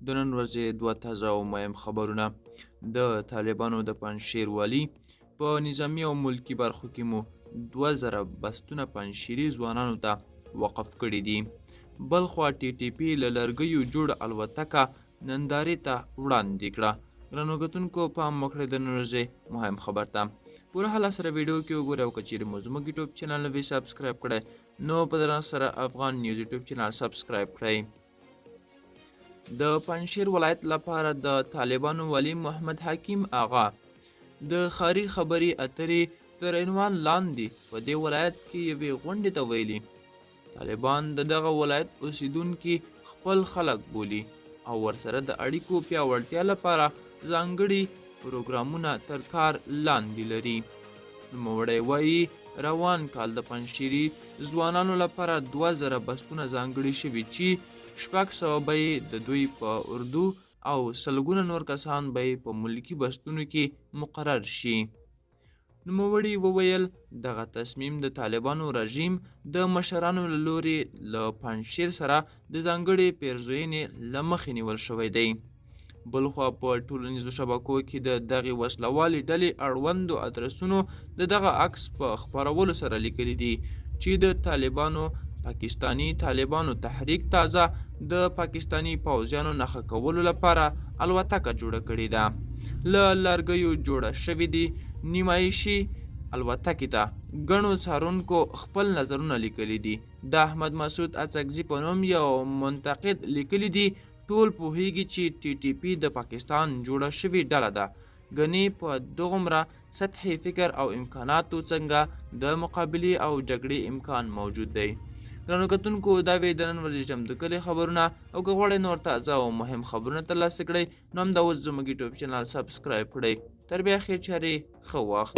د نن ورځې دوه تازه او مهم خبرونه. د طالبانو د پنجشیر والي په نظامي او ملکي برخو کې مو 2000 بستونه پنجشیري ځوانانو ته وقف کړي دي. بل خوا ټي ټي پي له لرګیو جوړ الوتکه نندارې ته وړاندې کړه. ګرانو کتونکو پام وکړئ د نن ورځې مهم خبر ته. پوره حاله سره ویډیو کې وګورئ او که چیرې مو زموږ یوټیوب چینل نه وي سبسکرایب کړی نو په درنښت سره افغان نیوز یوټیوب چینل سبسکرایب کړئ. د پنجشیر ولایت لپاره د طالبانو والي محمد حکیم آغا د ښاري خبرې اترې تر عنوان لاندې په دې ولایت کې یوې غونډې ته ویلي طالبان د دغه ولایت اوسیدونکي خپل خلک بولي او ورسره د اړیکو پیاوړتیا لپاره ځانګړي پروګرامونه تر کار لاندې لري. نوموړی وایي روان کال د پنجشیري ځوانانو لپاره 2000 بستونه ځانګړي شوي چې 600 به یې د دوی په اردو او سلګونه نور کسان به یې په ملکي بستونو کې مقرر شي. نوموړي وویل دغه تصمیم د طالبانو رژیم د مشرانو له لوري له پنجشیر سره د ځانګړې پیرزوینې له مخې نیول شوی دی. بلخوا په ټولنیزو شبکو کې د دغې وسلوالې ډلې اړوندو ادرسونو د دغه عکس په خپرولو سره لیکلي دي چې د پاکستاني طالبانو تحریک تازه د پاکستاني پوځیانو نښه کولو لپاره الوتکه جوړه کړې ده. له لرګیو جوړه شوې دي نیمایشي الوتکې ته ګڼو څارونکو خپل نظرونه لیکلي دي. د احمد مسعود اڅکزي په نوم یو منتقد لیکلي دي ټول پوهیږي چې ټي ټي پي د پاکستان جوړه شوې ډله ده. ګنې په دغومره سطحي فکر او امکاناتو څنګه د مقابلې او جګړې امکان موجود دی. ګرانو کتونکو دا وې د نن ورځې چمتو کړي خبرونه او که غواړئ نور تازه او مهم خبرونه ترلاسه کړئ نو همدا اوس زموږ یوټیوب چینل سبسکرایب کړئ. تر بیا خیر چارې ښه وخت.